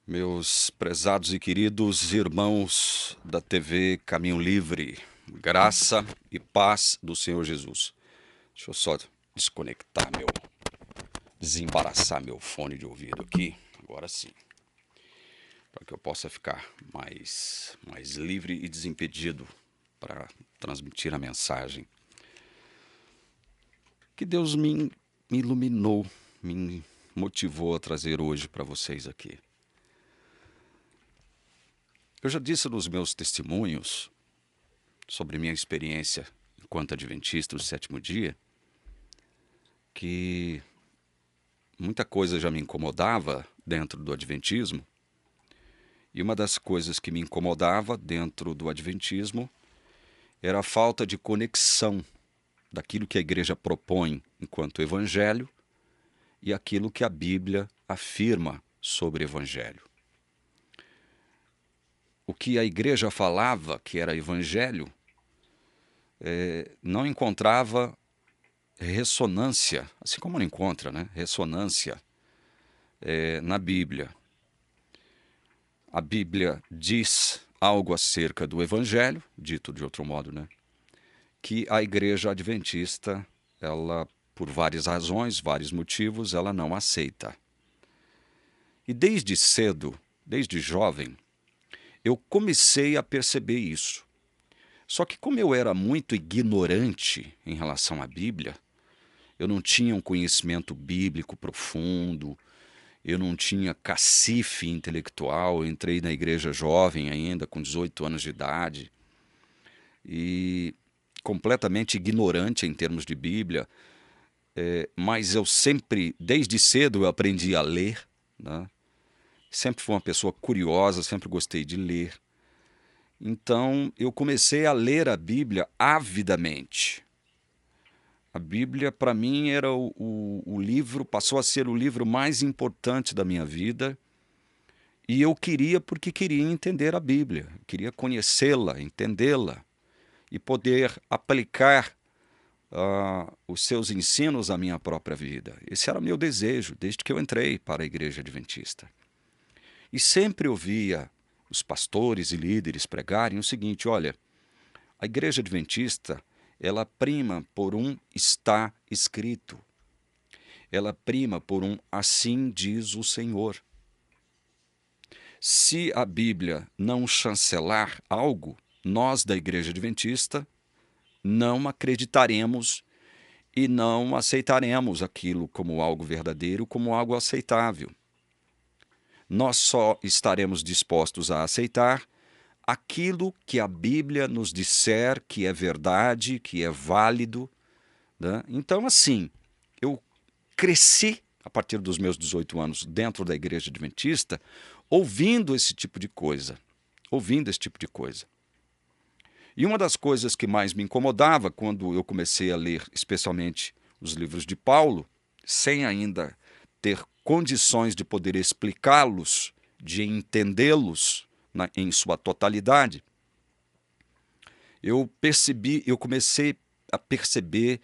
Meus prezados e queridos irmãos da TV Caminho Livre, graça e paz do Senhor Jesus. Deixa eu só desembaraçar meu fone de ouvido aqui, agora sim, para que eu possa ficar mais livre e desimpedido para transmitir a mensagem que Deus me iluminou, me motivou a trazer hoje para vocês aqui. Eu já disse nos meus testemunhos sobre minha experiência enquanto adventista do sétimo dia, que muita coisa já me incomodava dentro do adventismo, e uma das coisas que me incomodava dentro do adventismo era a falta de conexão daquilo que a igreja propõe enquanto evangelho e aquilo que a Bíblia afirma sobre evangelho. O que a igreja falava que era evangelho não encontrava ressonância, assim como não encontra, né? Ressonância na Bíblia. A Bíblia diz algo acerca do Evangelho, dito de outro modo, né? Que a igreja adventista, ela, por várias razões, vários motivos, ela não aceita. E desde cedo, desde jovem, eu comecei a perceber isso. Só que como eu era muito ignorante em relação à Bíblia, eu não tinha um conhecimento bíblico profundo, eu não tinha cacife intelectual, eu entrei na igreja jovem ainda, com 18 anos de idade, e completamente ignorante em termos de Bíblia, mas eu sempre, desde cedo, eu aprendi a ler, né? Sempre fui uma pessoa curiosa, sempre gostei de ler. Então, eu comecei a ler a Bíblia avidamente. A Bíblia, para mim, era o livro, passou a ser o livro mais importante da minha vida. E eu queria porque queria entender a Bíblia, queria conhecê-la, entendê-la e poder aplicar os seus ensinos à minha própria vida. Esse era o meu desejo desde que eu entrei para a Igreja Adventista. E sempre ouvia os pastores e líderes pregarem o seguinte: olha, a Igreja Adventista, ela prima por um está escrito. Ela prima por um assim diz o Senhor. Se a Bíblia não chancelar algo, nós da Igreja Adventista não acreditaremos e não aceitaremos aquilo como algo verdadeiro, como algo aceitável. Nós só estaremos dispostos a aceitar aquilo que a Bíblia nos disser que é verdade, que é válido, né? Então, assim, eu cresci a partir dos meus 18 anos dentro da Igreja Adventista, ouvindo esse tipo de coisa. E uma das coisas que mais me incomodava quando eu comecei a ler, especialmente os livros de Paulo, sem ainda ter condições de poder explicá-los, de entendê-los em sua totalidade, eu comecei a perceber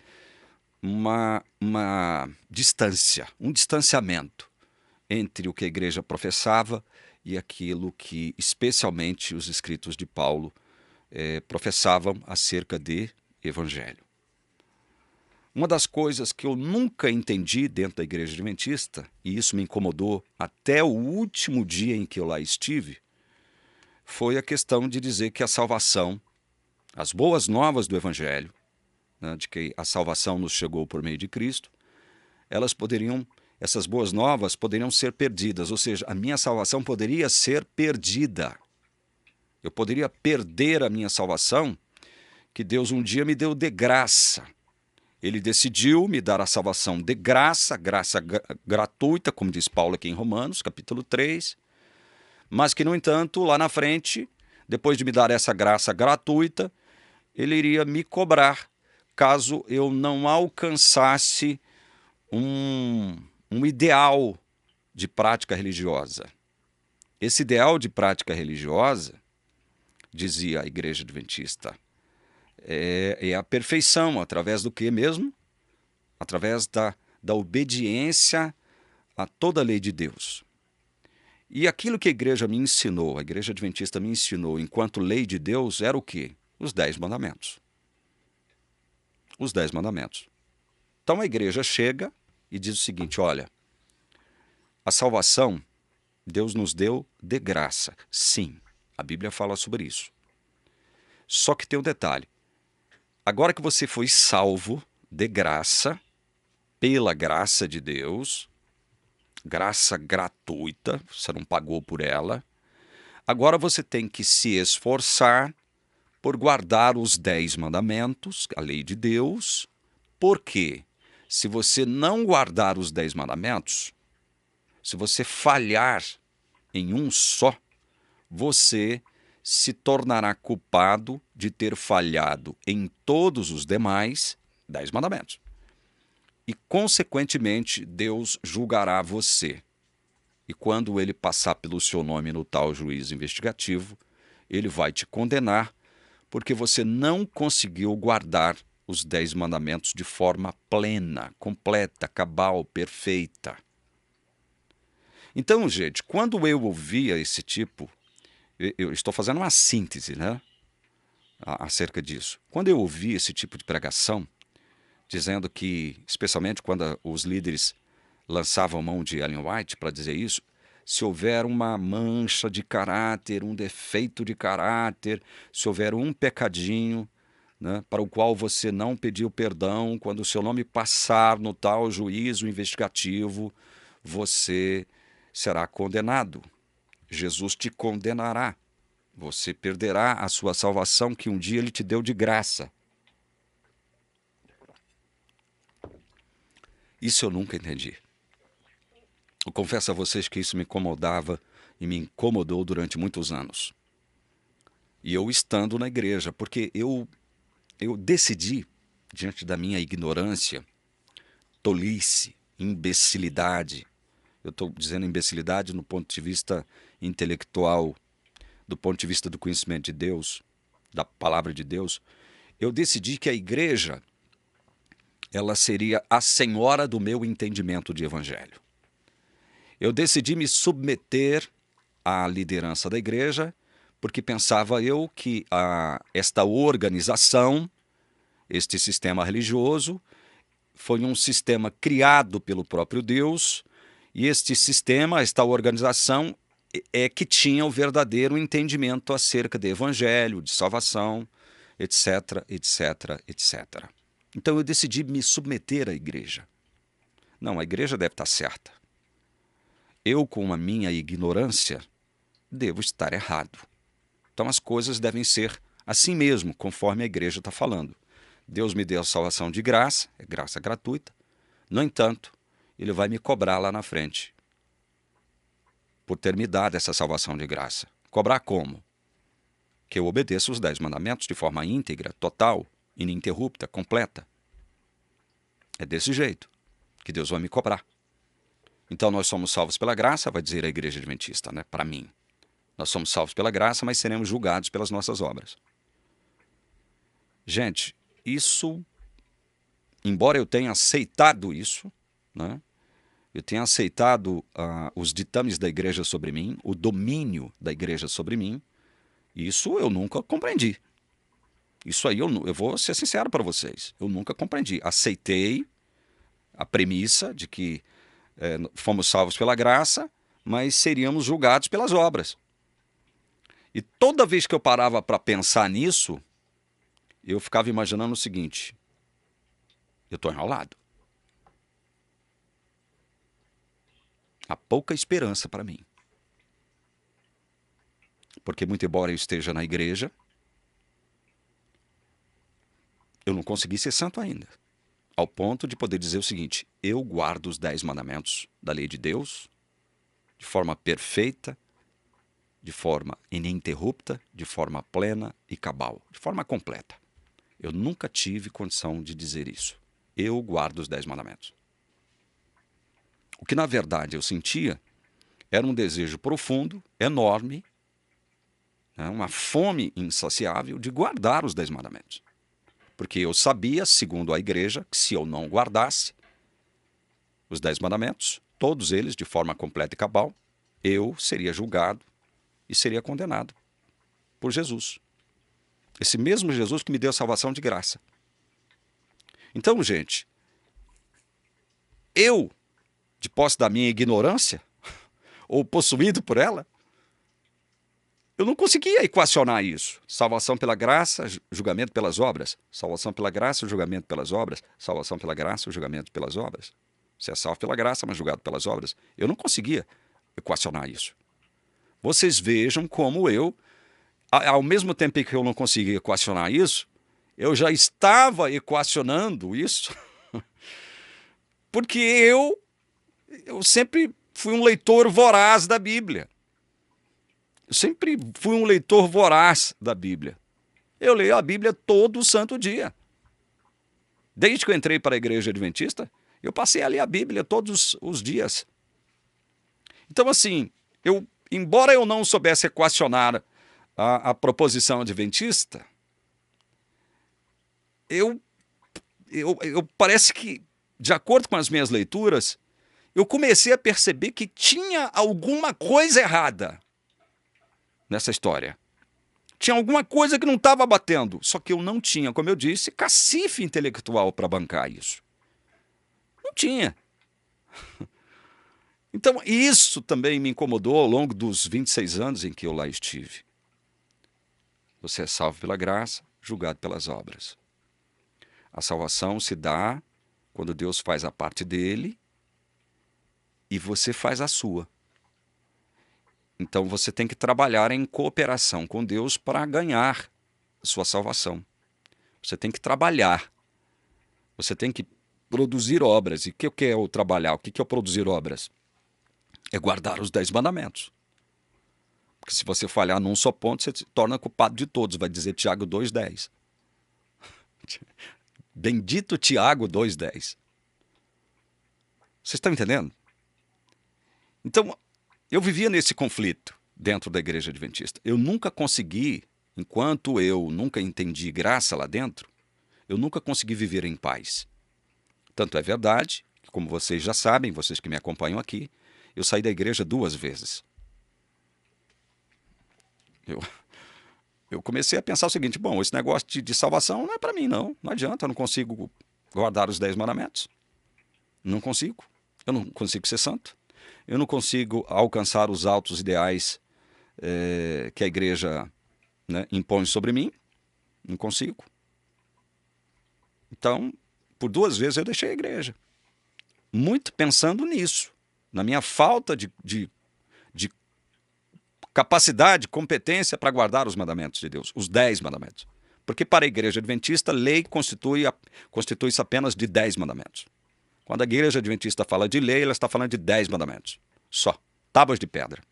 uma distância, um distanciamento entre o que a igreja professava e aquilo que, especialmente, os escritos de Paulo professavam acerca de evangelho. Uma das coisas que eu nunca entendi dentro da igreja adventista, e isso me incomodou até o último dia em que eu lá estive, foi a questão de dizer que a salvação, as boas novas do evangelho, né, de que a salvação nos chegou por meio de Cristo, essas boas novas poderiam ser perdidas, ou seja, a minha salvação poderia ser perdida. Eu poderia perder a minha salvação, que Deus um dia me deu de graça. Ele decidiu me dar a salvação de graça, gratuita, como diz Paulo aqui em Romanos, capítulo 3, mas que, no entanto, lá na frente, depois de me dar essa graça gratuita, ele iria me cobrar caso eu não alcançasse um ideal de prática religiosa. Esse ideal de prática religiosa, dizia a Igreja Adventista, é a perfeição, através do que mesmo? Através da obediência a toda a lei de Deus. E aquilo que a igreja me ensinou, a igreja adventista me ensinou enquanto lei de Deus, era o quê? Os 10 mandamentos. Os 10 mandamentos. Então a igreja chega e diz o seguinte: olha, a salvação Deus nos deu de graça. Sim, a Bíblia fala sobre isso. Só que tem um detalhe. Agora que você foi salvo de graça, pela graça de Deus, graça gratuita, você não pagou por ela, agora você tem que se esforçar por guardar os 10 mandamentos, a lei de Deus, porque se você não guardar os 10 mandamentos, se você falhar em um só, você se tornará culpado de ter falhado em todos os demais 10 mandamentos. E, consequentemente, Deus julgará você. E quando ele passar pelo seu nome no tal juízo investigativo, ele vai te condenar porque você não conseguiu guardar os 10 mandamentos de forma plena, completa, cabal, perfeita. Então, gente, quando eu ouvia esse tipo, eu estou fazendo uma síntese, né, acerca disso. Quando eu ouvi esse tipo de pregação, dizendo que, especialmente quando os líderes lançavam mão de Ellen White para dizer isso, se houver uma mancha de caráter, um defeito de caráter, se houver um pecadinho, né, para o qual você não pediu perdão, quando o seu nome passar no tal juízo investigativo, você será condenado. Jesus te condenará. Você perderá a sua salvação que um dia ele te deu de graça. Isso eu nunca entendi. Eu confesso a vocês que isso me incomodava e me incomodou durante muitos anos. E eu estando na igreja, porque eu decidi, diante da minha ignorância, tolice, imbecilidade. Eu estou dizendo imbecilidade no ponto de vista intelectual, do ponto de vista do conhecimento de Deus, da palavra de Deus. Eu decidi que a igreja, ela seria a senhora do meu entendimento de evangelho. Eu decidi me submeter à liderança da igreja, porque pensava eu que esta organização, este sistema religioso, foi um sistema criado pelo próprio Deus, e este sistema, esta organização, é que tinha o verdadeiro entendimento acerca de evangelho, de salvação, etc, etc, etc. Então eu decidi me submeter à igreja. Não, a igreja deve estar certa. Eu, com a minha ignorância, devo estar errado. Então as coisas devem ser assim mesmo, conforme a igreja está falando. Deus me deu a salvação de graça, é graça gratuita. No entanto, ele vai me cobrar lá na frente por ter me dado essa salvação de graça. Cobrar como? Que eu obedeça os 10 mandamentos de forma íntegra, total, ininterrupta, completa. É desse jeito que Deus vai me cobrar. Então nós somos salvos pela graça, vai dizer a igreja adventista, né? Para mim. Nós somos salvos pela graça, mas seremos julgados pelas nossas obras. Gente, isso, embora eu tenha aceitado isso, né? Eu tenha aceitado os ditames da igreja sobre mim, o domínio da igreja sobre mim, isso eu nunca compreendi. Isso aí eu vou ser sincero para vocês, eu nunca compreendi. Aceitei a premissa de que fomos salvos pela graça, mas seríamos julgados pelas obras. E toda vez que eu parava para pensar nisso, eu ficava imaginando o seguinte: eu estou enrolado. Há pouca esperança para mim. Porque, muito embora eu esteja na igreja, eu não consegui ser santo ainda. Ao ponto de poder dizer o seguinte: eu guardo os 10 mandamentos da lei de Deus de forma perfeita, de forma ininterrupta, de forma plena e cabal, de forma completa. Eu nunca tive condição de dizer isso. Eu guardo os 10 mandamentos. O que, na verdade, eu sentia era um desejo profundo, enorme, né, uma fome insaciável de guardar os 10 mandamentos. Porque eu sabia, segundo a igreja, que se eu não guardasse os 10 mandamentos, todos eles de forma completa e cabal, eu seria julgado e seria condenado por Jesus. Esse mesmo Jesus que me deu a salvação de graça. Então, gente, eu, de posse da minha ignorância, ou possuído por ela, eu não conseguia equacionar isso. Salvação pela graça, julgamento pelas obras. Salvação pela graça, julgamento pelas obras. Salvação pela graça, julgamento pelas obras. Você é salvo pela graça, mas julgado pelas obras. Eu não conseguia equacionar isso. Vocês vejam como eu, ao mesmo tempo que eu não conseguia equacionar isso, eu já estava equacionando isso, porque eu sempre fui um leitor voraz da Bíblia. Eu sempre fui um leitor voraz da Bíblia. Eu leio a Bíblia todo santo dia. Desde que eu entrei para a igreja adventista, eu passei a ler a Bíblia todos os dias. Então, assim, embora eu não soubesse equacionar a proposição adventista, eu parece que, de acordo com as minhas leituras, eu comecei a perceber que tinha alguma coisa errada nessa história. Tinha alguma coisa que não estava batendo, só que eu não tinha, como eu disse, cacife intelectual para bancar isso. Não tinha. Então, isso também me incomodou ao longo dos 26 anos em que eu lá estive. Você é salvo pela graça, julgado pelas obras. A salvação se dá quando Deus faz a parte dele e você faz a sua. Então você tem que trabalhar em cooperação com Deus para ganhar a sua salvação. Você tem que trabalhar. Você tem que produzir obras. E o que é o trabalhar? O que é o produzir obras? É guardar os 10 mandamentos. Porque se você falhar num só ponto, você se torna culpado de todos. Vai dizer Tiago 2,10. Bendito Tiago 2,10. Vocês estão entendendo? Então, eu vivia nesse conflito dentro da igreja adventista. Eu nunca consegui, enquanto eu nunca entendi graça lá dentro, eu nunca consegui viver em paz. Tanto é verdade, que como vocês já sabem, vocês que me acompanham aqui, eu saí da igreja 2 vezes. Eu comecei a pensar o seguinte, bom, esse negócio de salvação não é para mim, não. Não adianta, eu não consigo guardar os 10 mandamentos. Não consigo. Eu não consigo ser santo. Eu não consigo alcançar os altos ideais que a igreja, né, impõe sobre mim. Não consigo. Então, por 2 vezes eu deixei a igreja. Muito pensando nisso. Na minha falta de capacidade, competência para guardar os mandamentos de Deus. Os 10 mandamentos. Porque para a igreja adventista, lei constitui-se apenas de 10 mandamentos. Quando a igreja adventista fala de lei, ela está falando de 10 mandamentos. Só. Tábuas de pedra.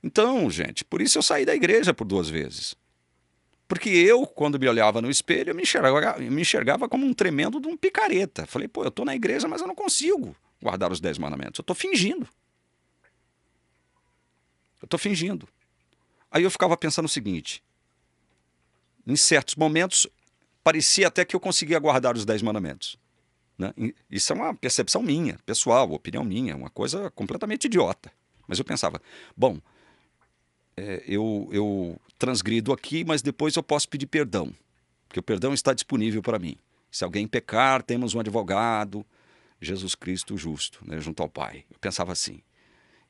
Então, gente, por isso eu saí da igreja por 2 vezes. Porque eu, quando me olhava no espelho, eu me enxergava como um tremendo de um picareta. Falei, pô, eu estou na igreja, mas eu não consigo guardar os 10 mandamentos. Eu estou fingindo. Eu estou fingindo. Aí eu ficava pensando o seguinte. Em certos momentos, parecia até que eu conseguia guardar os 10 mandamentos. Né? Isso é uma percepção minha, pessoal, opinião minha, uma coisa completamente idiota. Mas eu pensava, bom, eu transgrido aqui, mas depois eu posso pedir perdão, porque o perdão está disponível para mim. Se alguém pecar, temos um advogado, Jesus Cristo justo, né, junto ao Pai. Eu pensava assim.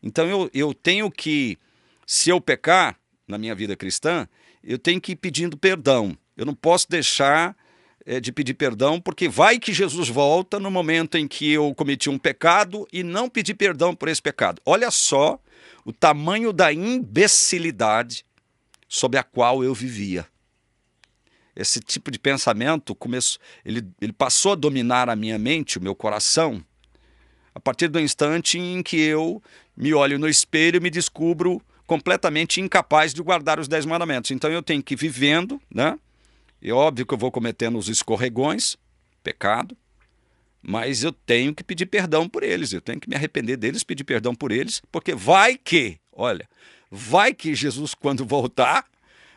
Então eu tenho que, se eu pecar na minha vida cristã, eu tenho que ir pedindo perdão. Eu não posso deixar de pedir perdão, porque vai que Jesus volta no momento em que eu cometi um pecado e não pedi perdão por esse pecado. Olha só o tamanho da imbecilidade sobre a qual eu vivia. Esse tipo de pensamento ele passou a dominar a minha mente, o meu coração, a partir do instante em que eu me olho no espelho e me descubro completamente incapaz de guardar os 10 mandamentos. Então eu tenho que ir vivendo, né? É óbvio que eu vou cometendo os escorregões, pecado, mas eu tenho que pedir perdão por eles, eu tenho que me arrepender deles, pedir perdão por eles, porque vai que Jesus, quando voltar,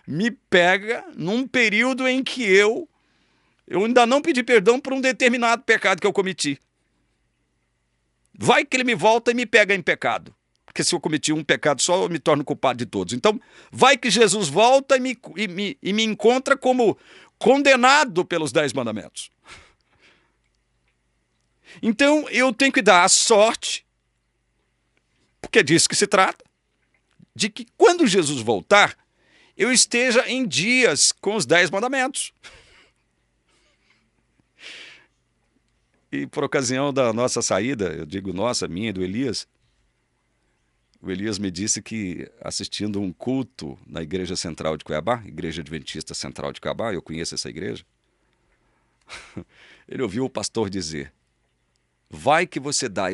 me pega num período em que eu ainda não pedi perdão por um determinado pecado que eu cometi. Vai que ele me volta e me pega em pecado. Porque se eu cometi um pecado só, eu me torno culpado de todos. Então, vai que Jesus volta e me encontra como condenado pelos 10 mandamentos. Então, eu tenho que dar a sorte, porque é disso que se trata, de que quando Jesus voltar, eu esteja em dias com os 10 mandamentos. E por ocasião da nossa saída, eu digo nossa, minha e do Elias, o Elias me disse que assistindo um culto na Igreja Central de Cuiabá, Igreja Adventista Central de Cuiabá, eu conheço essa igreja, ele ouviu o pastor dizer: vai que você dá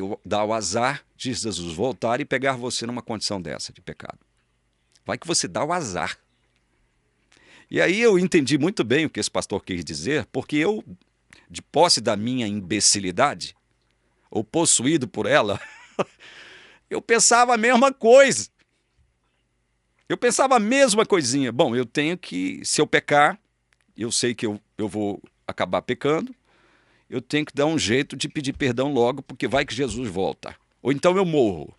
o azar de Jesus voltar e pegar você numa condição dessa de pecado. Vai que você dá o azar. E aí eu entendi muito bem o que esse pastor quis dizer, porque eu, de posse da minha imbecilidade, ou possuído por ela, eu pensava a mesma coisa. Eu pensava a mesma coisinha. Bom, eu tenho que, se eu pecar, eu sei que eu vou acabar pecando, eu tenho que dar um jeito de pedir perdão logo, porque vai que Jesus volta. Ou então eu morro,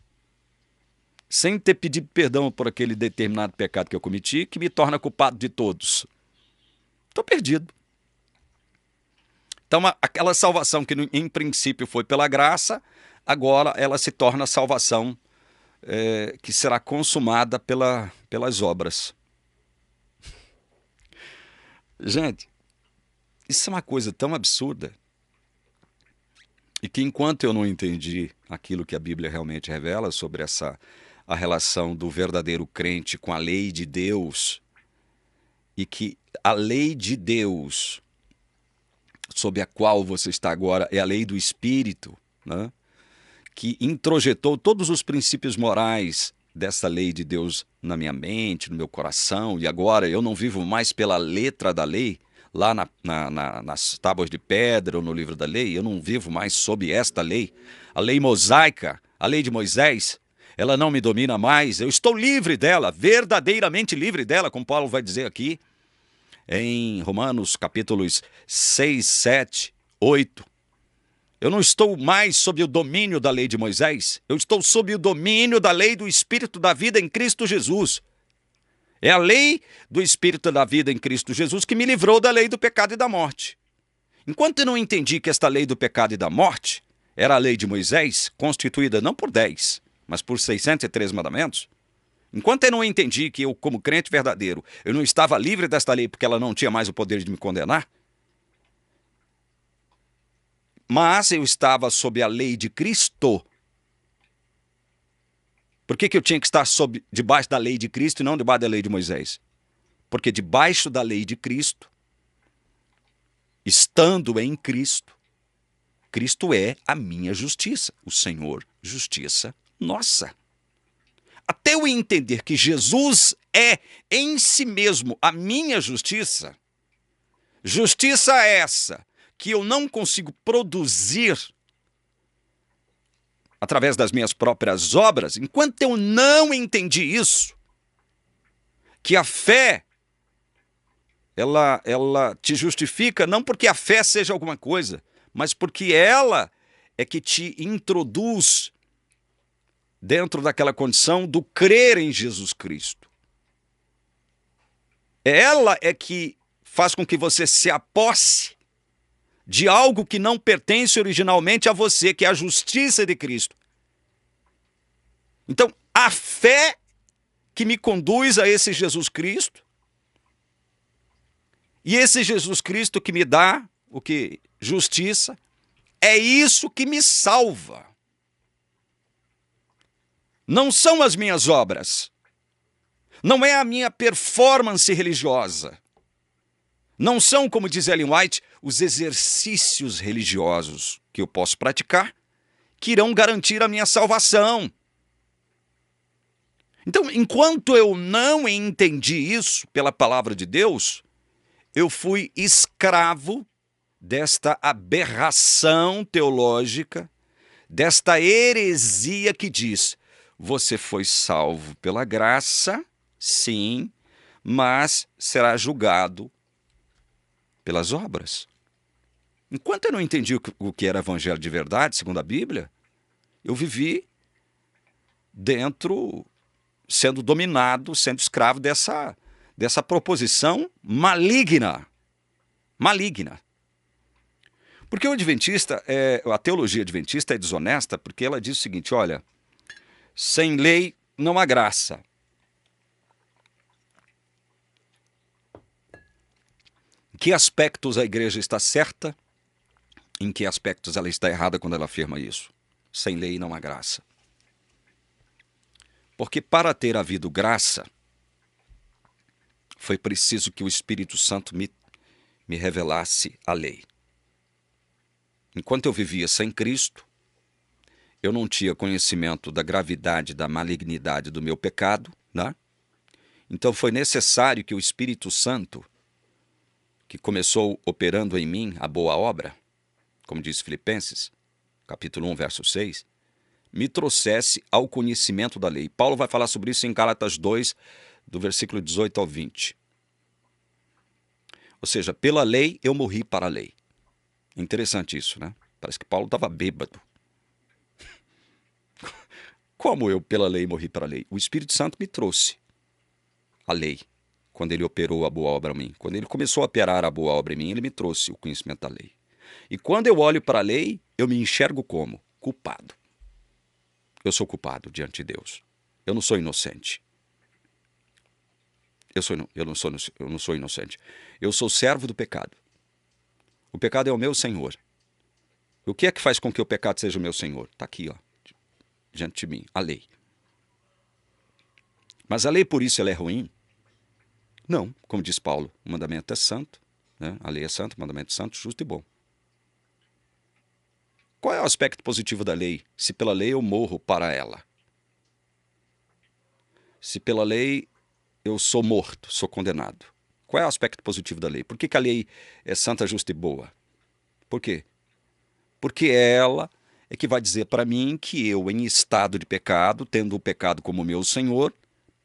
sem ter pedido perdão por aquele determinado pecado que eu cometi, que me torna culpado de todos. Estou perdido. Então, aquela salvação que em princípio foi pela graça, agora ela se torna a salvação que será consumada pelas obras. Gente, isso é uma coisa tão absurda, e que enquanto eu não entendi aquilo que a Bíblia realmente revela sobre a relação do verdadeiro crente com a lei de Deus, e que a lei de Deus sob a qual você está agora é a lei do Espírito, né? Que introjetou todos os princípios morais dessa lei de Deus na minha mente, no meu coração, e agora eu não vivo mais pela letra da lei, lá nas tábuas de pedra ou no livro da lei, eu não vivo mais sob esta lei. A lei mosaica, a lei de Moisés, ela não me domina mais, eu estou livre dela, verdadeiramente livre dela, como Paulo vai dizer aqui, em Romanos capítulos 6, 7, 8. Eu não estou mais sob o domínio da lei de Moisés, eu estou sob o domínio da lei do Espírito da vida em Cristo Jesus. É a lei do Espírito da vida em Cristo Jesus que me livrou da lei do pecado e da morte. Enquanto eu não entendi que esta lei do pecado e da morte era a lei de Moisés, constituída não por 10, mas por 603 mandamentos, enquanto eu não entendi que eu, como crente verdadeiro, eu não estava livre desta lei porque ela não tinha mais o poder de me condenar, mas eu estava sob a lei de Cristo. Por que eu tinha que estar debaixo da lei de Cristo e não debaixo da lei de Moisés? Porque debaixo da lei de Cristo, estando em Cristo, Cristo é a minha justiça, o Senhor, justiça nossa. Até eu entender que Jesus é em si mesmo a minha justiça, justiça essa que eu não consigo produzir através das minhas próprias obras, enquanto eu não entendi isso, que a fé, ela te justifica não porque a fé seja alguma coisa, mas porque ela é que te introduz dentro daquela condição do crer em Jesus Cristo. Ela é que faz com que você se aposse de algo que não pertence originalmente a você, que é a justiça de Cristo. Então, a fé que me conduz a esse Jesus Cristo, e esse Jesus Cristo que me dá o que? Justiça, é isso que me salva. Não são as minhas obras, não é a minha performance religiosa, não são, como diz Ellen White, os exercícios religiosos que eu posso praticar que irão garantir a minha salvação. Então, enquanto eu não entendi isso pela palavra de Deus, eu fui escravo desta aberração teológica, desta heresia que diz: você foi salvo pela graça, sim, mas será julgado pelas obras. Enquanto eu não entendi o que era evangelho de verdade, segundo a Bíblia, eu vivi dentro, sendo dominado, sendo escravo dessa proposição maligna. Maligna. Porque o adventista, a teologia adventista é desonesta porque ela diz o seguinte, olha, sem lei não há graça. Em que aspectos a igreja está certa? Em que aspectos ela está errada quando ela afirma isso? Sem lei não há graça. Porque para ter havido graça, foi preciso que o Espírito Santo me revelasse a lei. Enquanto eu vivia sem Cristo, eu não tinha conhecimento da gravidade, da malignidade do meu pecado, né? Então foi necessário que o Espírito Santo, que começou operando em mim a boa obra, como diz Filipenses, capítulo 1, verso 6, me trouxesse ao conhecimento da lei. Paulo vai falar sobre isso em Gálatas 2, do versículo 18 ao 20. Ou seja, pela lei eu morri para a lei. Interessante isso, né? Parece que Paulo estava bêbado. Como eu, pela lei, morri para a lei? O Espírito Santo me trouxe a lei, quando ele operou a boa obra em mim. Quando ele começou a operar a boa obra em mim, ele me trouxe o conhecimento da lei. E quando eu olho para a lei, eu me enxergo como? Culpado. Eu sou culpado diante de Deus. Eu não sou inocente. Eu não sou inocente. Eu sou servo do pecado. O pecado é o meu senhor. O que é que faz com que o pecado seja o meu senhor? Está aqui, ó, diante de mim, a lei. Mas a lei por isso ela é ruim? Não, como diz Paulo, o mandamento é santo, né? A lei é santa, o mandamento é santo, justo e bom. Qual é o aspecto positivo da lei? Se pela lei eu morro para ela. Se pela lei eu sou morto, sou condenado. Qual é o aspecto positivo da lei? Por que a lei é santa, justa e boa? Por quê? Porque ela é que vai dizer para mim que eu, em estado de pecado, tendo o pecado como meu senhor,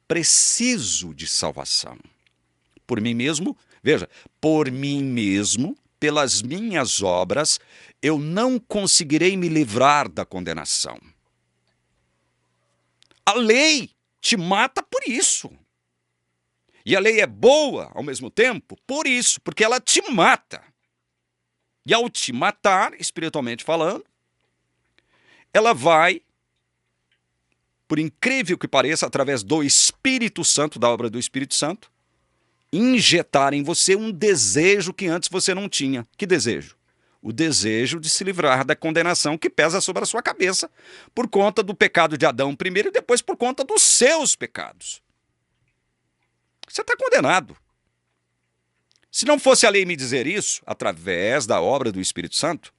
preciso de salvação. Por mim mesmo, veja, por mim mesmo, pelas minhas obras, eu não conseguirei me livrar da condenação. A lei te mata por isso. E a lei é boa, ao mesmo tempo, por isso, porque ela te mata. E ao te matar, espiritualmente falando, ela vai, por incrível que pareça, através do Espírito Santo, da obra do Espírito Santo, injetar em você um desejo que antes você não tinha. Que desejo? O desejo de se livrar da condenação que pesa sobre a sua cabeça por conta do pecado de Adão primeiro e depois por conta dos seus pecados. Você está condenado. Se não fosse a lei me dizer isso, através da obra do Espírito Santo,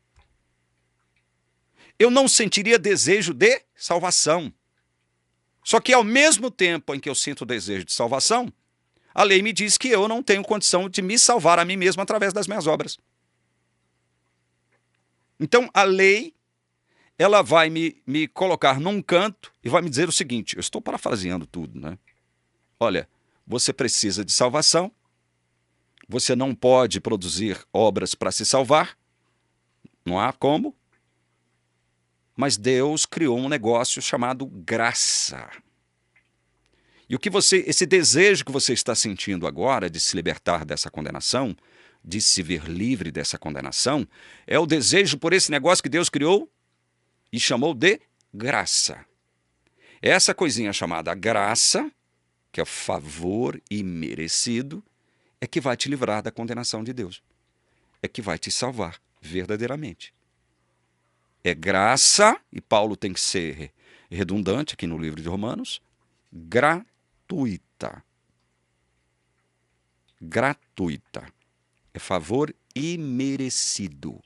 eu não sentiria desejo de salvação. Só que ao mesmo tempo em que eu sinto o desejo de salvação, a lei me diz que eu não tenho condição de me salvar a mim mesmo através das minhas obras. Então a lei, ela vai me colocar num canto e vai me dizer o seguinte, eu estou parafraseando tudo, né? Olha, você precisa de salvação, você não pode produzir obras para se salvar, não há como, mas Deus criou um negócio chamado graça. E esse desejo que você está sentindo agora de se libertar dessa condenação, de se ver livre dessa condenação, é o desejo por esse negócio que Deus criou e chamou de graça. Essa coisinha chamada graça, que é o favor imerecido, é que vai te livrar da condenação de Deus. É que vai te salvar verdadeiramente. É graça, e Paulo tem que ser redundante aqui no livro de Romanos, gratuita. Gratuita. É favor imerecido.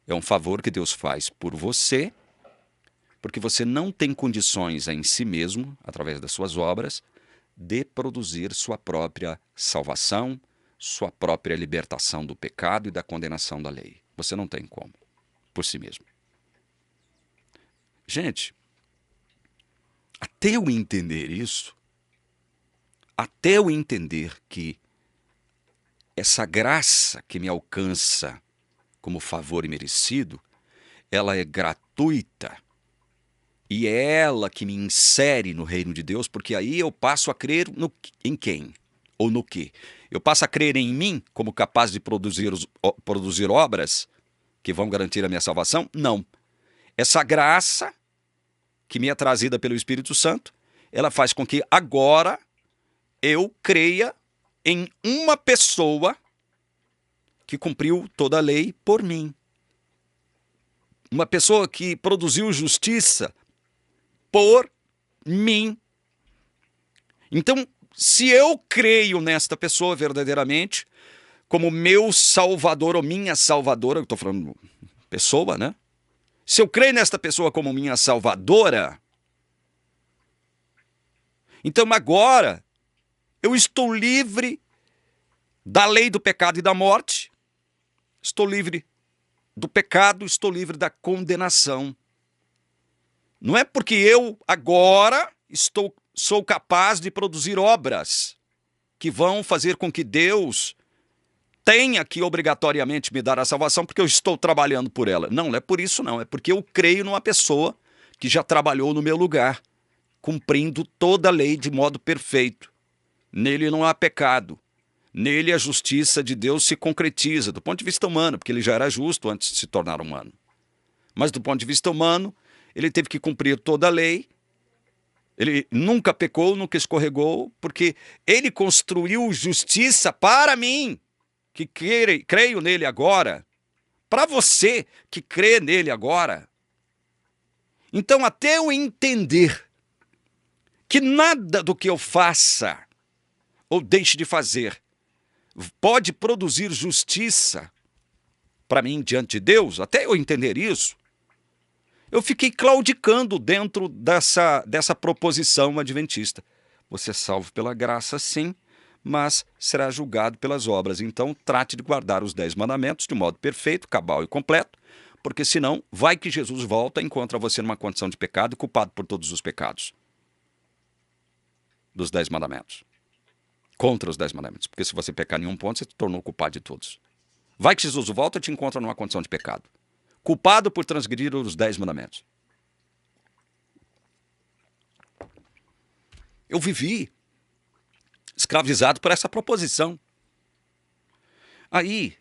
É um favor que Deus faz por você, porque você não tem condições em si mesmo, através das suas obras, de produzir sua própria salvação, sua própria libertação do pecado e da condenação da lei. Você não tem como, por si mesmo. Gente, até eu entender isso, até eu entender que essa graça que me alcança como favor imerecido, ela é gratuita, E é ela que me insere no reino de Deus, porque aí eu passo a crer em quem? Ou no quê? Eu passo a crer em mim como capaz de produzir obras que vão garantir a minha salvação? Não. Essa graça que me é trazida pelo Espírito Santo, ela faz com que agora eu creia em uma pessoa que cumpriu toda a lei por mim. Uma pessoa que produziu justiça por mim. Então, se eu creio nesta pessoa verdadeiramente, como meu salvador ou minha salvadora, eu estou falando pessoa, né? Se eu creio nesta pessoa como minha salvadora, então agora eu estou livre da lei do pecado e da morte, estou livre do pecado, estou livre da condenação. Não é porque eu agora sou capaz de produzir obras que vão fazer com que Deus tenha que obrigatoriamente me dar a salvação porque eu estou trabalhando por ela. Não é por isso não, é porque eu creio numa pessoa que já trabalhou no meu lugar, cumprindo toda a lei de modo perfeito. Nele não há pecado. Nele a justiça de Deus se concretiza, do ponto de vista humano, porque ele já era justo antes de se tornar humano. Mas do ponto de vista humano, ele teve que cumprir toda a lei. Ele nunca pecou, nunca escorregou, porque ele construiu justiça para mim, que creio nele agora, para você que crê nele agora. Então, até eu entender que nada do que eu faça ou deixe de fazer pode produzir justiça para mim diante de Deus, até eu entender isso, eu fiquei claudicando dentro dessa proposição adventista. Você é salvo pela graça, sim, mas será julgado pelas obras. Então, trate de guardar os 10 mandamentos de modo perfeito, cabal e completo, porque senão vai que Jesus volta e encontra você numa condição de pecado e culpado por todos os pecados dos 10 mandamentos. Contra os 10 mandamentos, porque se você pecar em um ponto, você se tornou culpado de todos. Vai que Jesus volta e te encontra numa condição de pecado, culpado por transgredir os 10 mandamentos. Eu vivi escravizado por essa proposição. Aí,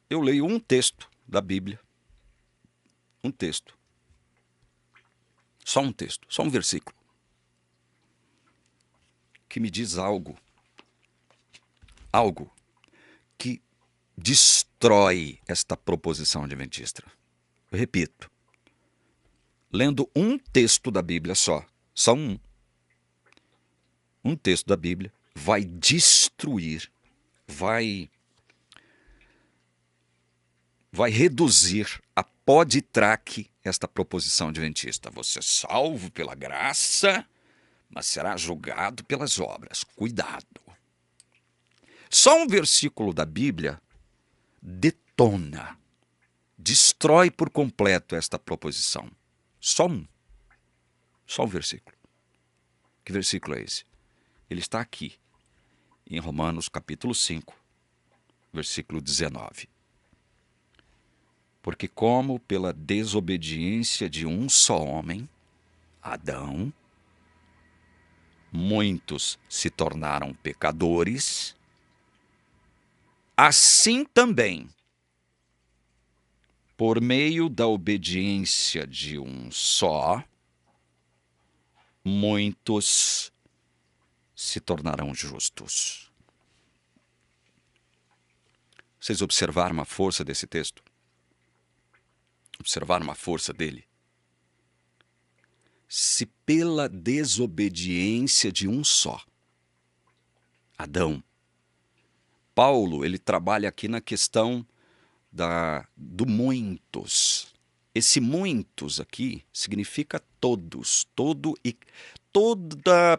eu leio um texto da Bíblia, um texto, só um versículo, que me diz algo que destrói esta proposição adventista. Eu repito, lendo um texto da Bíblia só um texto da Bíblia vai destruir, vai reduzir a pó de traque esta proposição adventista. Você é salvo pela graça, mas será julgado pelas obras. Cuidado. Só um versículo da Bíblia detona, destrói por completo esta proposição. Só um versículo. Que versículo é esse? Ele está aqui, em Romanos capítulo 5, versículo 19. Porque como pela desobediência de um só homem, Adão, muitos se tornaram pecadores, assim também, por meio da obediência de um só, muitos se tornarão justos. Vocês observaram a força desse texto? Observaram a força dele? Se pela desobediência de um só, Adão, Paulo, ele trabalha aqui na questão do muitos. Esse muitos aqui significa todos, toda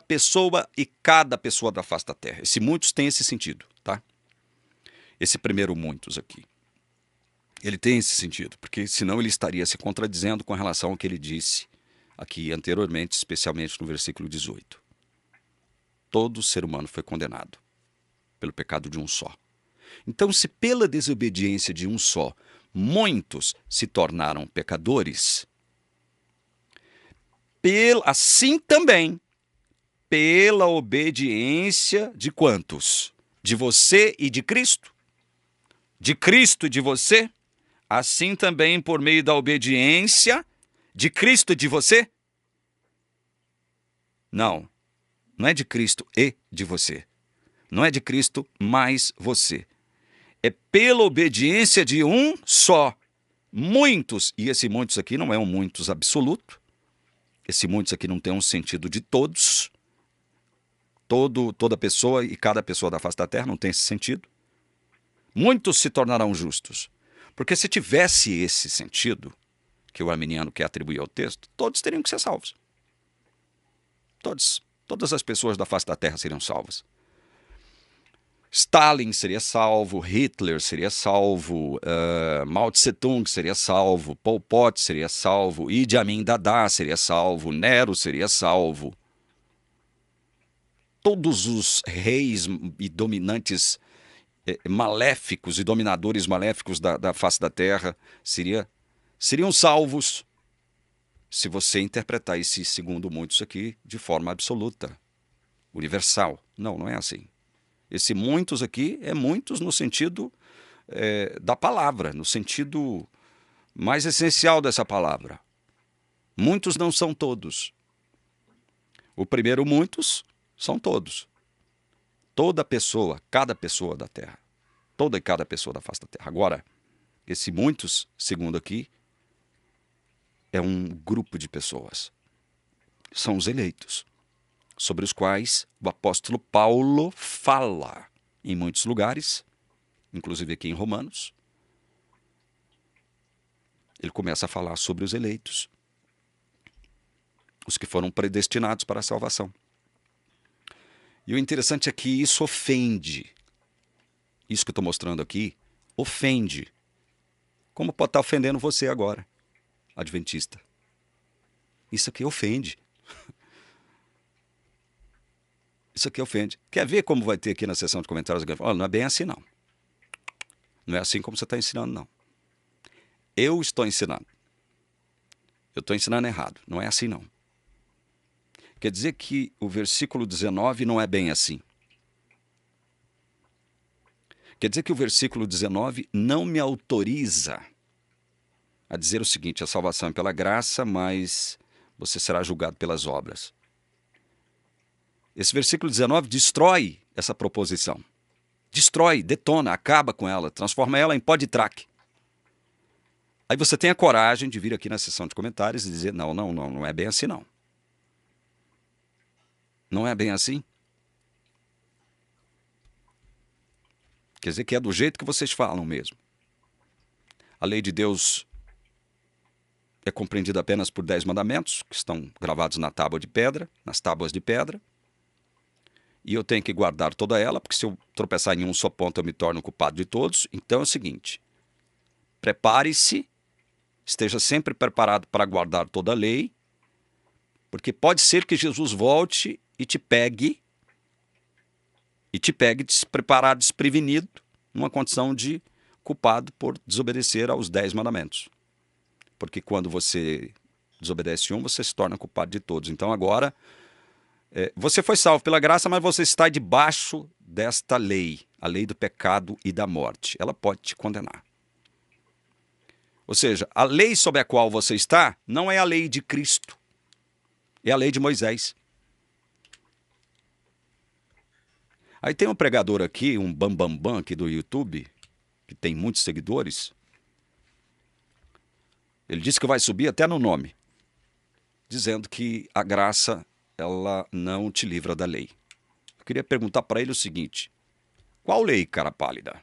pessoa e cada pessoa da face da terra. Esse muitos tem esse sentido, tá? Esse primeiro muitos aqui. Ele tem esse sentido, porque senão ele estaria se contradizendo com relação ao que ele disse aqui anteriormente, especialmente no versículo 18. Todo ser humano foi condenado pelo pecado de um só. Então, se pela desobediência de um só, muitos se tornaram pecadores, Assim também, pela obediência de quantos? De você e de Cristo? De Cristo e de você? Assim também por meio da obediência de Cristo e de você? Não, não é de Cristo e de você. Não é de Cristo mais você. É pela obediência de um só. Muitos, e esse muitos aqui não é um muitos absoluto. Esse muitos aqui não tem um sentido de todos. Toda pessoa e cada pessoa da face da terra não tem esse sentido. Muitos se tornarão justos. Porque se tivesse esse sentido, que o arminiano quer atribuir ao texto, todos teriam que ser salvos. Todas as pessoas da face da terra seriam salvas. Stalin seria salvo, Hitler seria salvo, Mao Tse-tung seria salvo, Pol Pot seria salvo, Idi Amin Dada seria salvo, Nero seria salvo. Todos os reis e dominantes maléficos e dominadores maléficos da face da terra seriam salvos se você interpretar esse segundo muitos aqui de forma absoluta, universal. Não, não é assim. Esse muitos aqui é muitos no sentido da palavra, no sentido mais essencial dessa palavra. Muitos não são todos. O primeiro muitos são todos. Toda pessoa, cada pessoa da terra. Toda e cada pessoa da face da terra. Agora, esse muitos, segundo aqui, é um grupo de pessoas. São os eleitos, sobre os quais o apóstolo Paulo fala em muitos lugares, inclusive aqui em Romanos. Ele começa a falar sobre os eleitos, os que foram predestinados para a salvação. E o interessante é que isso ofende. Isso que eu estou mostrando aqui ofende. Como pode estar ofendendo você agora, adventista? Isso aqui ofende. Isso aqui ofende. Quer ver como vai ter aqui na seção de comentários? Olha, não é bem assim, não. Não é assim como você está ensinando, não. Eu estou ensinando. Eu estou ensinando errado. Não é assim, não. Quer dizer que o versículo 19 não é bem assim. Quer dizer que o versículo 19 não me autoriza a dizer o seguinte: a salvação é pela graça, mas você será julgado pelas obras. Esse versículo 19 destrói essa proposição. Destrói, detona, acaba com ela, transforma ela em pó de traque. Aí você tem a coragem de vir aqui na seção de comentários e dizer: não é bem assim, não. Não é bem assim? Quer dizer que é do jeito que vocês falam mesmo. A lei de Deus é compreendida apenas por 10 mandamentos, que estão gravados na tábua de pedra, nas tábuas de pedra. E eu tenho que guardar toda ela, porque se eu tropeçar em um só ponto eu me torno culpado de todos. Então é o seguinte: prepare-se, esteja sempre preparado para guardar toda a lei, porque pode ser que Jesus volte e te pegue despreparado, desprevenido, numa condição de culpado por desobedecer aos 10 mandamentos. Porque quando você desobedece um, você se torna culpado de todos. Então agora, você foi salvo pela graça, mas você está debaixo desta lei, a lei do pecado e da morte. Ela pode te condenar. Ou seja, a lei sobre a qual você está não é a lei de Cristo, é a lei de Moisés. Aí tem um pregador aqui, um bambambam aqui do YouTube, que tem muitos seguidores. Ele disse que vai subir até no nome, dizendo que a graça, ela não te livra da lei. Eu queria perguntar para ele o seguinte: qual lei, cara pálida,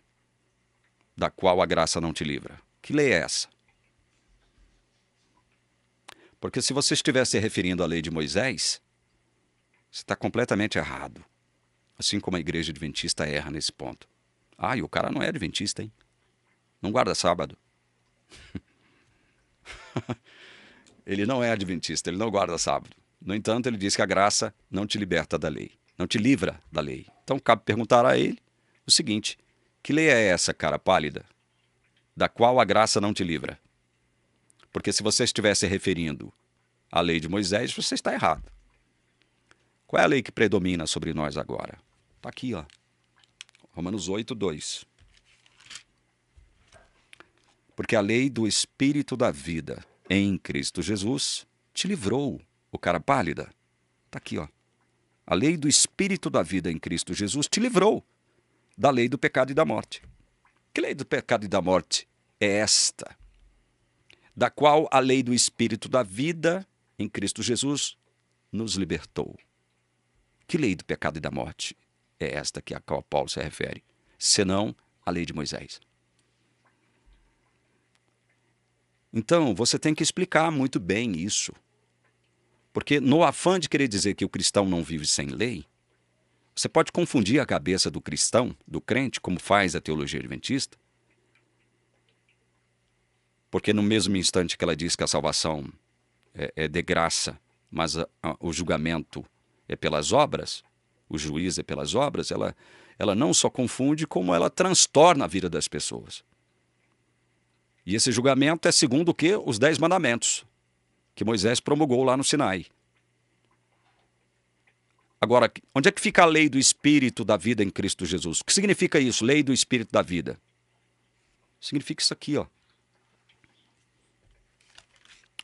da qual a graça não te livra? Que lei é essa? Porque se você estiver se referindo à lei de Moisés, você está completamente errado. Assim como a igreja adventista erra nesse ponto. Ah, e o cara não é adventista, hein? Não guarda sábado. Ele não é adventista, ele não guarda sábado. No entanto, ele diz que a graça não te liberta da lei, não te livra da lei. Então, cabe perguntar a ele o seguinte: que lei é essa, cara pálida, da qual a graça não te livra? Porque se você estiver se referindo a lei de Moisés, você está errado. Qual é a lei que predomina sobre nós agora? Está aqui, ó. Romanos 8, 2. Porque a lei do Espírito da vida em Cristo Jesus te livrou, o cara pálida. Está aqui, ó. A lei do Espírito da vida em Cristo Jesus te livrou da lei do pecado e da morte. Que lei do pecado e da morte é esta? Da qual a lei do Espírito da vida em Cristo Jesus nos libertou. Que lei do pecado e da morte é esta a qual Paulo se refere? Senão a lei de Moisés. Então, você tem que explicar muito bem isso. Porque no afã de querer dizer que o cristão não vive sem lei, você pode confundir a cabeça do cristão, do crente, como faz a teologia adventista, porque no mesmo instante que ela diz que a salvação é de graça, mas o julgamento é pelas obras, o juízo é pelas obras, ela não só confunde, como ela transtorna a vida das pessoas. E esse julgamento é segundo o quê? Os 10 mandamentos que Moisés promulgou lá no Sinai. Agora, onde é que fica a lei do Espírito da vida em Cristo Jesus? O que significa isso, lei do Espírito da vida? Significa isso aqui, ó.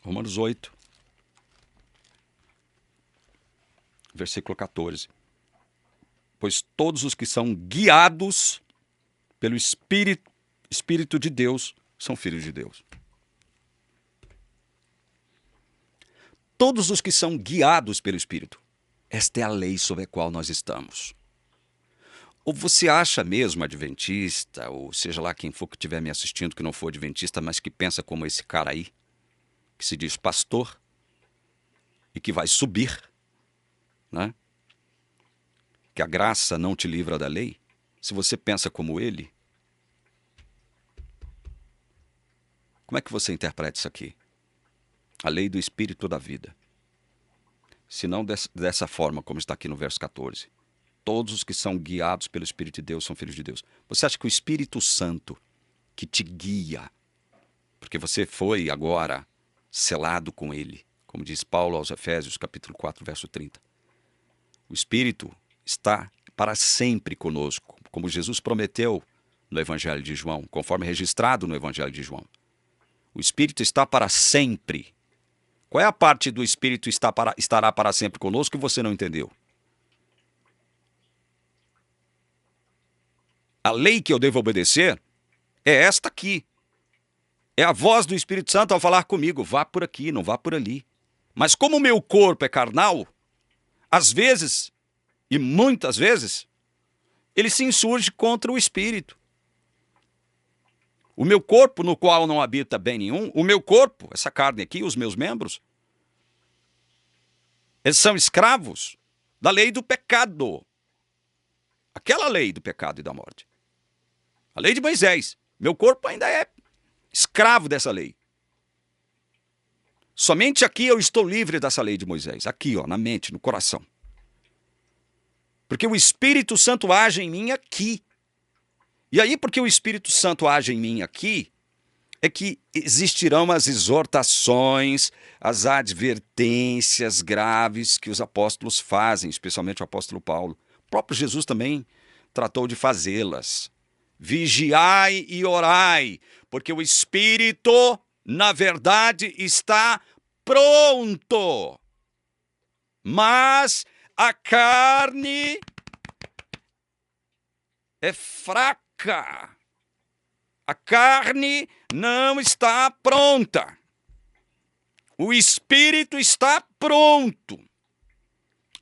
Romanos 8, versículo 14. Pois todos os que são guiados pelo Espírito de Deus são filhos de Deus. Todos os que são guiados pelo Espírito. Esta é a lei sobre a qual nós estamos. Ou você acha mesmo adventista, ou seja lá quem for que estiver me assistindo que não for adventista, mas que pensa como esse cara aí, que se diz pastor, e que vai subir, né? Que a graça não te livra da lei. Se você pensa como ele, como é que você interpreta isso aqui? A lei do Espírito da vida. Se não dessa forma, como está aqui no verso 14. Todos os que são guiados pelo Espírito de Deus são filhos de Deus. Você acha que o Espírito Santo que te guia, porque você foi agora selado com ele, como diz Paulo aos Efésios, capítulo 4, verso 30. O Espírito está para sempre conosco, como Jesus prometeu no Evangelho de João, conforme registrado no Evangelho de João. O Espírito está para sempre. Qual é a parte do Espírito estará para sempre conosco que você não entendeu? A lei que eu devo obedecer é esta aqui. É a voz do Espírito Santo ao falar comigo, vá por aqui, não vá por ali. Mas como o meu corpo é carnal, às vezes, e muitas vezes, ele se insurge contra o Espírito. O meu corpo, no qual não habita bem nenhum, o meu corpo, essa carne aqui, os meus membros, eles são escravos da lei do pecado. Aquela lei do pecado e da morte. A lei de Moisés. Meu corpo ainda é escravo dessa lei. Somente aqui eu estou livre dessa lei de Moisés. Aqui, ó, na mente, no coração. Porque o Espírito Santo age em mim aqui. E aí, porque o Espírito Santo age em mim aqui, é que existirão as exortações, as advertências graves que os apóstolos fazem, especialmente o apóstolo Paulo. O próprio Jesus também tratou de fazê-las. Vigiai e orai, porque o Espírito, na verdade, está pronto. Mas a carne é fraca. A carne não está pronta. O Espírito está pronto.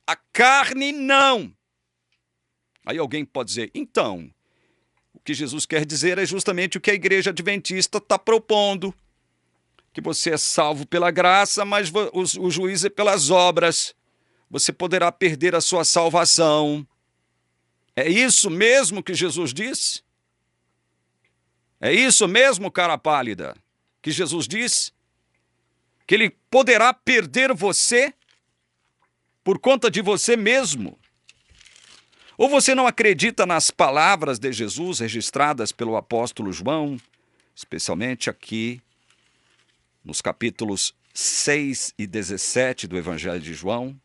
A carne não. Aí alguém pode dizer, então, o que Jesus quer dizer é justamente o que a igreja adventista está propondo. Que você é salvo pela graça, mas o juízo é pelas obras. Você poderá perder a sua salvação. É isso mesmo que Jesus disse? É isso mesmo, cara pálida, que Jesus disse? Que ele poderá perder você por conta de você mesmo? Ou você não acredita nas palavras de Jesus registradas pelo apóstolo João, especialmente aqui nos capítulos 6 e 17 do Evangelho de João.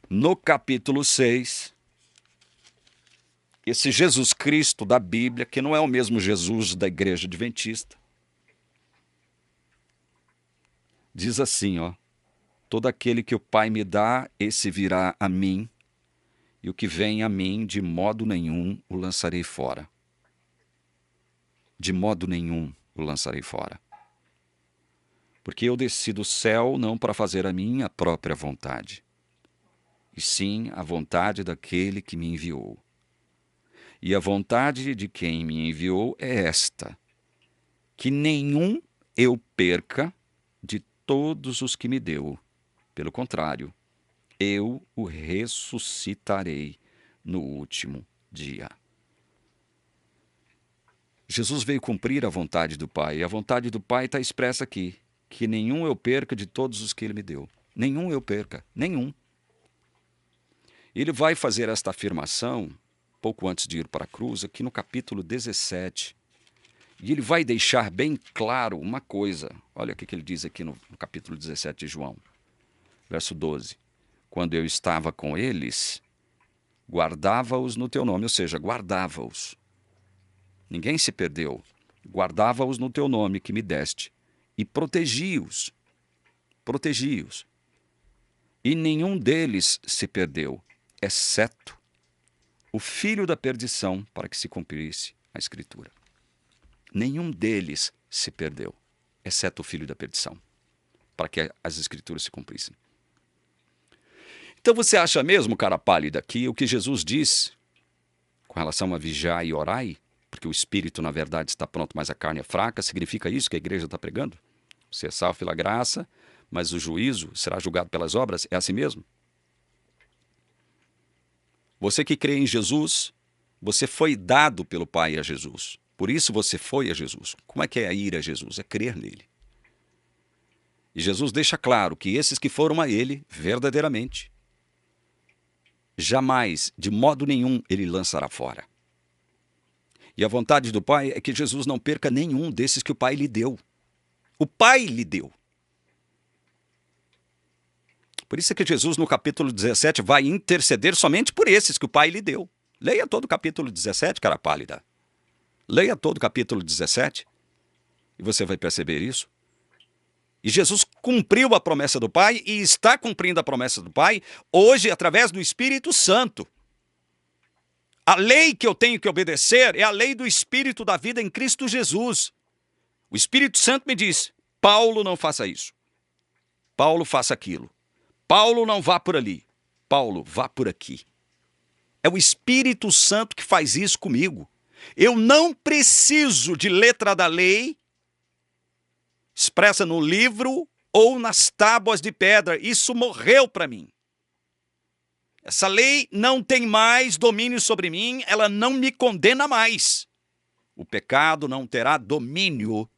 No capítulo 6, esse Jesus Cristo da Bíblia, que não é o mesmo Jesus da Igreja Adventista, diz assim, ó: todo aquele que o Pai me dá, esse virá a mim, e o que vem a mim, de modo nenhum o lançarei fora. De modo nenhum o lançarei fora. Porque eu desci do céu não para fazer a minha própria vontade, e sim a vontade daquele que me enviou. E a vontade de quem me enviou é esta: que nenhum eu perca de todos os que me deu. Pelo contrário, eu o ressuscitarei no último dia. Jesus veio cumprir a vontade do Pai, e a vontade do Pai está expressa aqui: que nenhum eu perca de todos os que Ele me deu. Nenhum eu perca, nenhum. Ele vai fazer esta afirmação pouco antes de ir para a cruz, aqui no capítulo 17. E ele vai deixar bem claro uma coisa. Olha o que ele diz aqui no capítulo 17 de João, verso 12. Quando eu estava com eles, guardava-os no teu nome, ou seja, guardava-os. Ninguém se perdeu. Guardava-os no teu nome que me deste, e protegi-os. Protegi-os. E nenhum deles se perdeu, exceto o filho da perdição, para que se cumprisse a Escritura. Nenhum deles se perdeu, exceto o filho da perdição, para que as Escrituras se cumprissem. Então você acha mesmo, cara pálida, que o que Jesus diz com relação a vigiar e orai, porque o espírito na verdade está pronto, mas a carne é fraca, significa isso que a igreja está pregando? Você é salvo pela graça, mas o juízo será julgado pelas obras? É assim mesmo? Você que crê em Jesus, você foi dado pelo Pai a Jesus. Por isso você foi a Jesus. Como é que é ir a Jesus? É crer nele. E Jesus deixa claro que esses que foram a ele, verdadeiramente, jamais, de modo nenhum, ele lançará fora. E a vontade do Pai é que Jesus não perca nenhum desses que o Pai lhe deu. O Pai lhe deu. Por isso é que Jesus, no capítulo 17, vai interceder somente por esses que o Pai lhe deu. Leia todo o capítulo 17, cara pálida. Leia todo o capítulo 17 e você vai perceber isso. E Jesus cumpriu a promessa do Pai e está cumprindo a promessa do Pai hoje através do Espírito Santo. A lei que eu tenho que obedecer é a lei do Espírito da vida em Cristo Jesus. O Espírito Santo me diz: Paulo, não faça isso. Paulo, faça aquilo. Paulo, não vá por ali. Paulo, vá por aqui. É o Espírito Santo que faz isso comigo. Eu não preciso de letra da lei expressa no livro ou nas tábuas de pedra. Isso morreu para mim. Essa lei não tem mais domínio sobre mim, ela não me condena mais. O pecado não terá domínio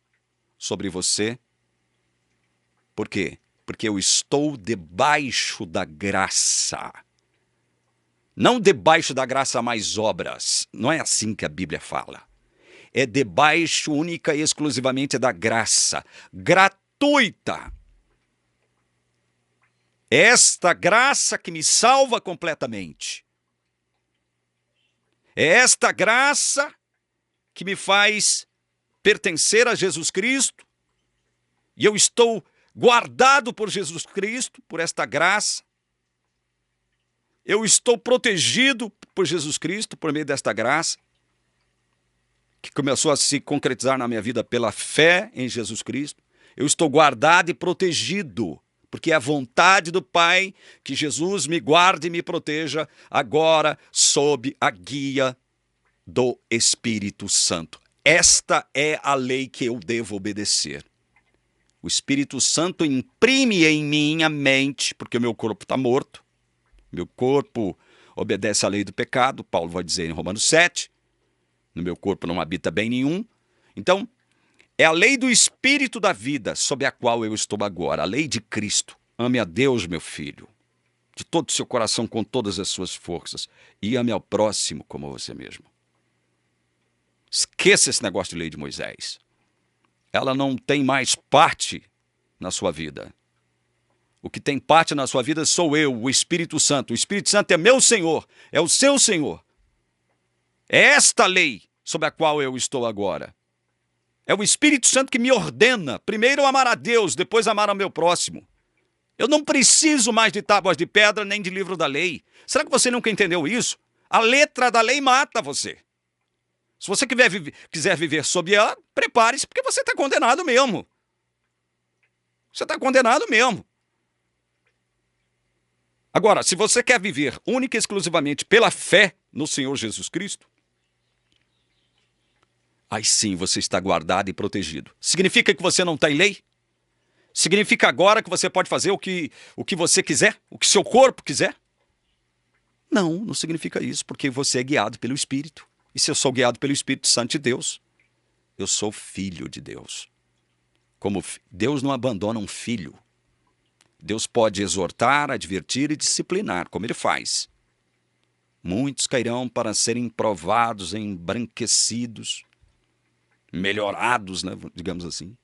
sobre você. Por quê? Porque eu estou debaixo da graça. Não debaixo da graça mais obras. Não é assim que a Bíblia fala. É debaixo única e exclusivamente da graça. Gratuita. Esta graça que me salva completamente. É esta graça que me faz pertencer a Jesus Cristo. E eu estou guardado por Jesus Cristo, por esta graça. Eu estou protegido por Jesus Cristo, por meio desta graça, que começou a se concretizar na minha vida pela fé em Jesus Cristo. Eu estou guardado e protegido, porque é a vontade do Pai que Jesus me guarde e me proteja agora sob a guia do Espírito Santo. Esta é a lei que eu devo obedecer. O Espírito Santo imprime em minha mente, porque o meu corpo está morto. Meu corpo obedece à lei do pecado, Paulo vai dizer em Romanos 7. No meu corpo não habita bem nenhum. Então, é a lei do Espírito da vida sob a qual eu estou agora, a lei de Cristo. Ame a Deus, meu filho, de todo o seu coração, com todas as suas forças, e ame ao próximo como você mesmo. Esqueça esse negócio de lei de Moisés. ela não tem mais parte na sua vida. O que tem parte na sua vida sou eu, o Espírito Santo. O Espírito Santo é meu Senhor, é o seu Senhor. É esta lei sobre a qual eu estou agora. É o Espírito Santo que me ordena, primeiro amar a Deus, depois amar ao meu próximo. Eu não preciso mais de tábuas de pedra nem de livro da lei. Será que você nunca entendeu isso? A letra da lei mata você. Se você quiser viver sob ela, prepare-se, porque você está condenado mesmo. Você está condenado mesmo. Agora, se você quer viver única e exclusivamente pela fé no Senhor Jesus Cristo, aí sim você está guardado e protegido. Significa que você não tem lei? Significa agora que você pode fazer o que você quiser? O que seu corpo quiser? Não, não significa isso, porque você é guiado pelo Espírito. E se eu sou guiado pelo Espírito Santo de Deus, eu sou filho de Deus. Como Deus não abandona um filho. Deus pode exortar, advertir e disciplinar, como Ele faz. Muitos cairão para serem provados, embranquecidos, melhorados, né, digamos assim.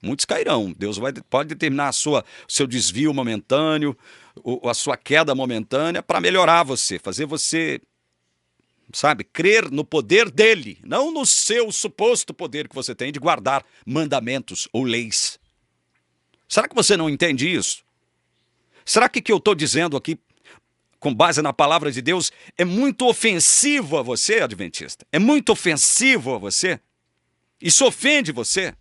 Muitos cairão. Deus pode determinar o seu desvio momentâneo, a sua queda momentânea para melhorar você, fazer você, sabe, crer no poder dele, não no seu suposto poder que você tem de guardar mandamentos ou leis. Será que você não entende isso? Será que o que eu estou dizendo aqui, com base na palavra de Deus, é muito ofensivo a você, adventista? É muito ofensivo a você? Isso ofende você?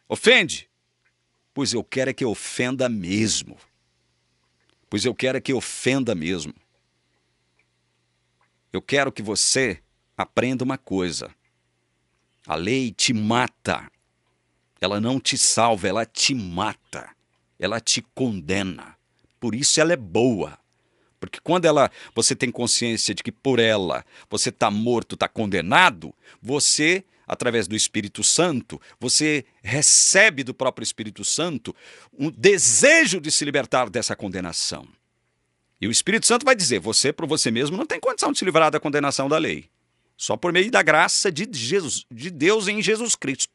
Ofende? Pois eu quero é que ofenda mesmo. Pois eu quero é que ofenda mesmo. Eu quero que você aprenda uma coisa. A lei te mata. Ela não te salva, ela te mata. Ela te condena. Por isso ela é boa. Porque quando você tem consciência de que por ela você está morto, está condenado, você, através do Espírito Santo, você recebe do próprio Espírito Santo um desejo de se libertar dessa condenação. E o Espírito Santo vai dizer, você por você mesmo não tem condição de se livrar da condenação da lei. Só por meio da graça de Deus em Jesus Cristo.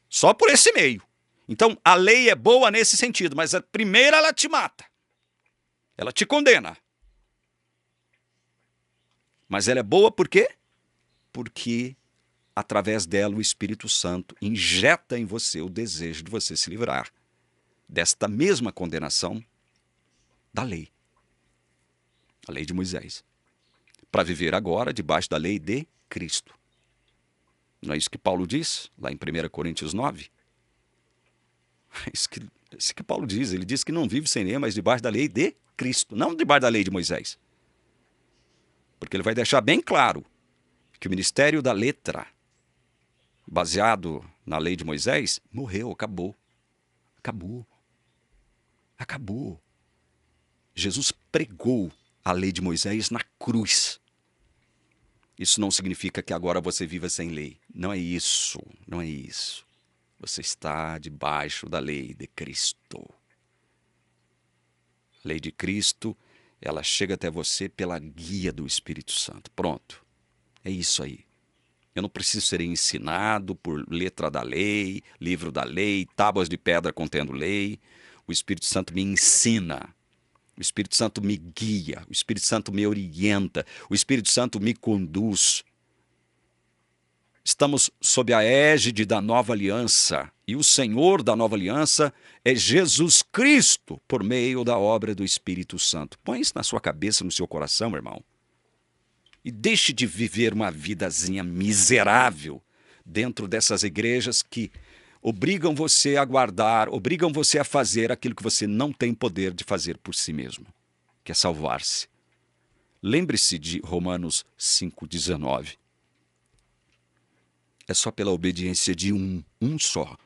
Só por esse meio. Então, a lei é boa nesse sentido, mas a primeira ela te mata. Ela te condena. Mas ela é boa por quê? Porque, através dela, o Espírito Santo injeta em você o desejo de você se livrar desta mesma condenação da lei. A lei de Moisés. Para viver agora debaixo da lei de Cristo. Não é isso que Paulo diz, lá em 1 Coríntios 9? É isso que Paulo diz. Ele diz que não vive sem lei, mas debaixo da lei de Cristo, não debaixo da lei de Moisés. Porque ele vai deixar bem claro que o ministério da letra, baseado na lei de Moisés, morreu, acabou. Acabou. Acabou. Jesus pregou a lei de Moisés na cruz. Isso não significa que agora você viva sem lei. Não é isso. Não é isso. Você está debaixo da lei de Cristo. A lei de Cristo, ela chega até você pela guia do Espírito Santo. Pronto. É isso aí. Eu não preciso ser ensinado por letra da lei, livro da lei, tábuas de pedra contendo lei. O Espírito Santo me ensina. O Espírito Santo me guia. O Espírito Santo me orienta. O Espírito Santo me conduz. Estamos sob a égide da nova aliança. E o Senhor da nova aliança é Jesus Cristo, por meio da obra do Espírito Santo. Põe isso na sua cabeça, no seu coração, irmão. E deixe de viver uma vidazinha miserável dentro dessas igrejas que obrigam você a guardar, obrigam você a fazer aquilo que você não tem poder de fazer por si mesmo, que é salvar-se. Lembre-se de Romanos 5,19. É só pela obediência de um só.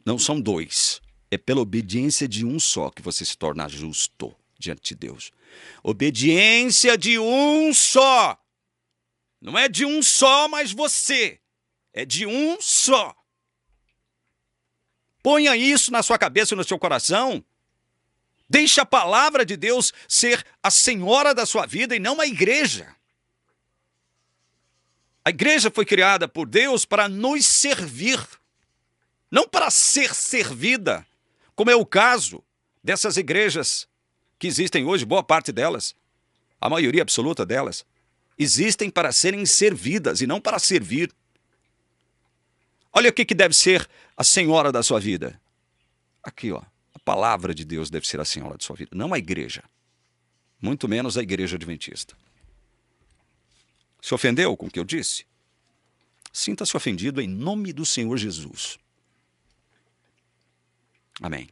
Não são dois. É pela obediência de um só que você se torna justo diante de Deus. Obediência de um só. Não é de um só, mas você. É de um só. Ponha isso na sua cabeça e no seu coração. Deixe a palavra de Deus ser a senhora da sua vida e não a igreja. A igreja foi criada por Deus para nos servir, não para ser servida, como é o caso dessas igrejas que existem hoje, boa parte delas, a maioria absoluta delas, existem para serem servidas e não para servir. Olha o que deve ser a senhora da sua vida. Aqui, ó, a palavra de Deus deve ser a senhora da sua vida, não a igreja, muito menos a igreja adventista. Se ofendeu com o que eu disse? Sinta-se ofendido em nome do Senhor Jesus. Amém.